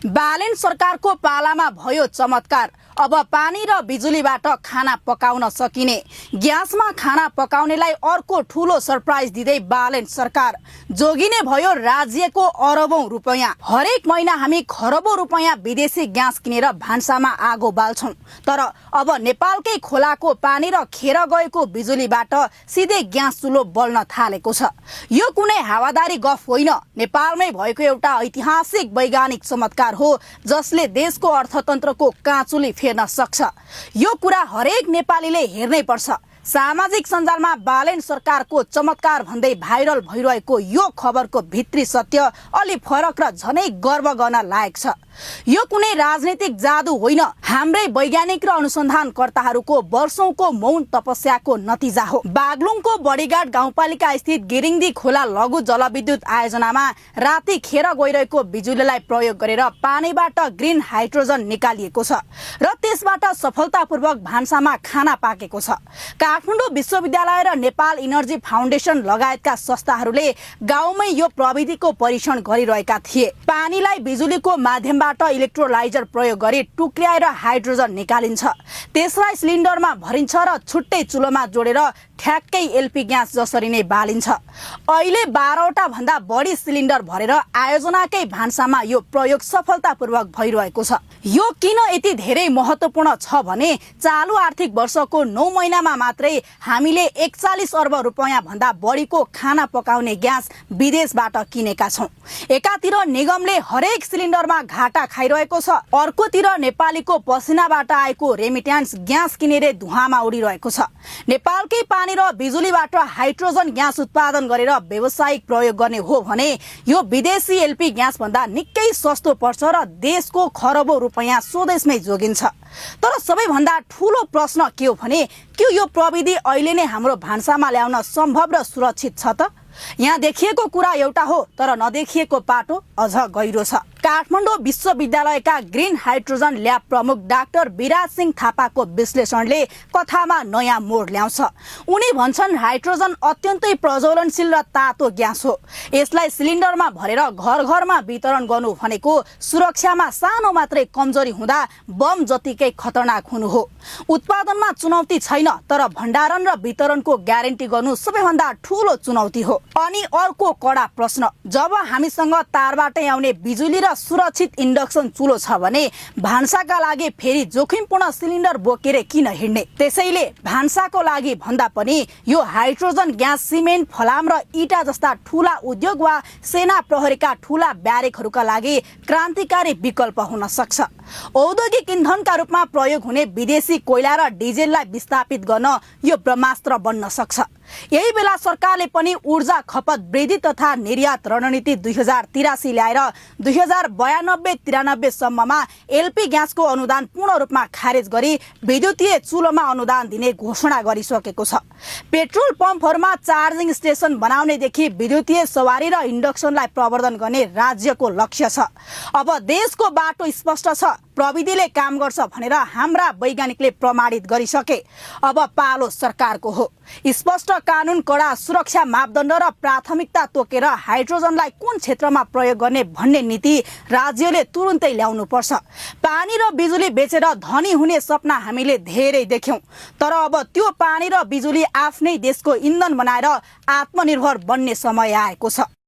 बालेन सरकारको पालामा भयो चमत्कार। अब पानी र बिजुलीबाट खाना पकाउन सकिने। ग्यासमा खाना पकाउनेलाई अर्को ठूलो सरप्राइज दिँदै बालेन सरकार जोगिने भयो राज्यको अरबौं रुपैयाँ। हरेक महिना हामी खरबौं रुपैयाँ विदेशी ग्यास किनेर भान्सामा आगो बाल्छौं, तर अब नेपालकै खोलाको पानी र खेर गएको बिजुलीबाट सिधै ग्यास चुलो बल्न थालेको छ। यो कुनै हावादारी गफ होइन, नेपालमै भएको एउटा ऐतिहासिक वैज्ञानिक चमत्कार हो जसले देशको अर्थतन्त्रको काँचुली फेर्न सक्छ। यो कुरा हरेक नेपालीले हेर्नै पर्छ। सामाजिक सञ्जालमा बालेन सरकारको चमत्कार भन्दै भाइरल भइरहेको यो खबरको भित्री सत्य अलि फरक र झनै गर्व गर्न लायक छ। यो कुनै राजनीतिक जादु होइन, हाम्रै वैज्ञानिक र अनुसन्धानकर्ताहरूको वर्षौंको मौन तपस्याको नतिजा हो। बागलुङको बडीघाट गाउँपालिका स्थित गिरिङदी खोला लघु जलविद्युत आयोजनामा राति खेर गइरहेको बिजुलीलाई प्रयोग गरेर पानीबाट ग्रीन हाइड्रोजन निकालिएको छ र त्यसबाट सफलतापूर्वक भान्सामा खाना पाकेको छ। काठमाडौँ विश्वविद्यालय र नेपाल इनर्जी फाउन्डेसन लगायतका संस्थाहरूले गाउँमै यो प्रविधिको परीक्षण गरिरहेका थिए। पानीलाई बिजुलीको माध्यमबाट इलेक्ट्रोलाइजर प्रयोग गरी टुक्र्याएर हाइड्रोजन निकालिन्छ, त्यसलाई सिलिन्डरमा भरिन्छ र छुट्टै चुलोमा जोडेर ठ्याक्कै एलपी ग्यास जसरी नै बालिन्छ। अहिले 12वटा भन्दा बढी सिलिन्डर भरेर आयोजनाकै भान्सामा यो प्रयोग सफलतापूर्वक भइरहेको छ। यो किन यति धेरै महत्त्वपूर्ण छ भने चालु आर्थिक वर्षको 9 महिनामा मात्रै हामीले 41 अर्ब रुपैयाँ भन्दा बढीको खाना पकाउने ग्यास विदेशबाट किनेका छौं। एकातिर निगमले हरेक सिलिन्डरमा घाटा खाइरहेको छ, अर्कोतिर नेपालीको पसिनाबाट आएको रेमिट्यान्स ग्यास किनेर धुवामा उडिरहेको छ। नेपालकै पानी र बिजुलीबाट हाइड्रोजन ग्यास उत्पादन गरेर व्यावसायिक प्रयोग गर्ने हो भने यो विदेशी एलपी ग्यास भन्दा निकै सस्तो पर्छ र देशको खरबौं रुपैयाँ स्वदेशमै जोगिन्छ। तर सबैभन्दा ठूलो प्रश्न के हो भने के यो प्रविधि अहिले नै हाम्रो भान्सामा ल्याउन सम्भव र सुरक्षित छ त? यहाँ देखिएको कुरा एउटा हो, तर नदेखिएको पाटो अझ गहिरो छ। काठमाडौँ विश्वविद्यालयका ग्रीन हाइड्रोजन ल्याब प्रमुख डाक्टर विराज सिंह थापाको विश्लेषणले कथामा नयाँ मोड ल्याउँछ। उनी भन्छन् हाइड्रोजन अत्यन्तै प्रज्वलनशील र तातो ग्यास हो। यसलाई सिलिन्डरमा भरेर घर घरमा वितरण गर्नु भनेको सुरक्षामा सानो मात्रै कमजोरी हुँदा बम जतिकै खतरनाक हुनु हो। उत्पादनमा चुनौती छैन, तर भण्डारण र वितरणको ग्यारेन्टी गर्नु सबैभन्दा ठूलो चुनौती हो। अनि अर्को कडा प्रश्न, जब हामीसँग तारबाटै आउने बिजुली र सुरक्षित इन्डक्सन चुलो छ भने भान्साका लागि फेरि जोखिमपूर्ण सिलिन्डर बोकेर किन हिँड्ने? त्यसैले भान्साको लागि भन्दा पनि यो हाइड्रोजन ग्यास सिमेन्ट, फलाम र इटा जस्ता ठूला उद्योग वा सेना प्रहरीका ठूला ब्यारेकहरूका लागि क्रान्तिकारी विकल्प हुन सक्छ। औद्योगिक इन्धनका रूपमा प्रयोग हुने विदेशी कोइला र डिजेललाई विस्थापित गर्न यो ब्रह्मास्त्र बन्न सक्छ। यही बेला सरकारले पनि ऊर्जा खपत वृद्धि तथा निर्यात रणनीति 2083 ल्याएर 2092-93 सम्ममा एलपी ग्यासको अनुदान पूर्ण रूपमा खारेज गरी विद्युतीय चुलोमा अनुदान दिने घोषणा गरिसकेको छ। पेट्रोल पम्पहरूमा चार्जिङ स्टेसन बनाउनेदेखि विद्युतीय सवारी र इन्डक्सनलाई प्रवर्धन गर्ने राज्यको लक्ष्य छ। अब देशको बाटो स्पष्ट छ, प्रविधिले काम गर्छ भनेर हाम्रा वैज्ञानिकले प्रमाणित गरिसके। अब पालो सरकारको हो। स्पष्ट कानून, कडा सुरक्षा मापदण्ड र प्राथमिकता तोकेर हाइड्रोजनलाई कुन क्षेत्रमा प्रयोग गर्ने भन्ने नीति राज्यले तुरुन्तै ल्याउनु पर्छ। पानी र बिजुली बेचेर धनी हुने सपना हामीले धेरै देख्यौं, तर अब त्यो पानी र बिजुली आफ्नै देशको इन्धन बनाएर आत्मनिर्भर बन्ने समय आएको छ।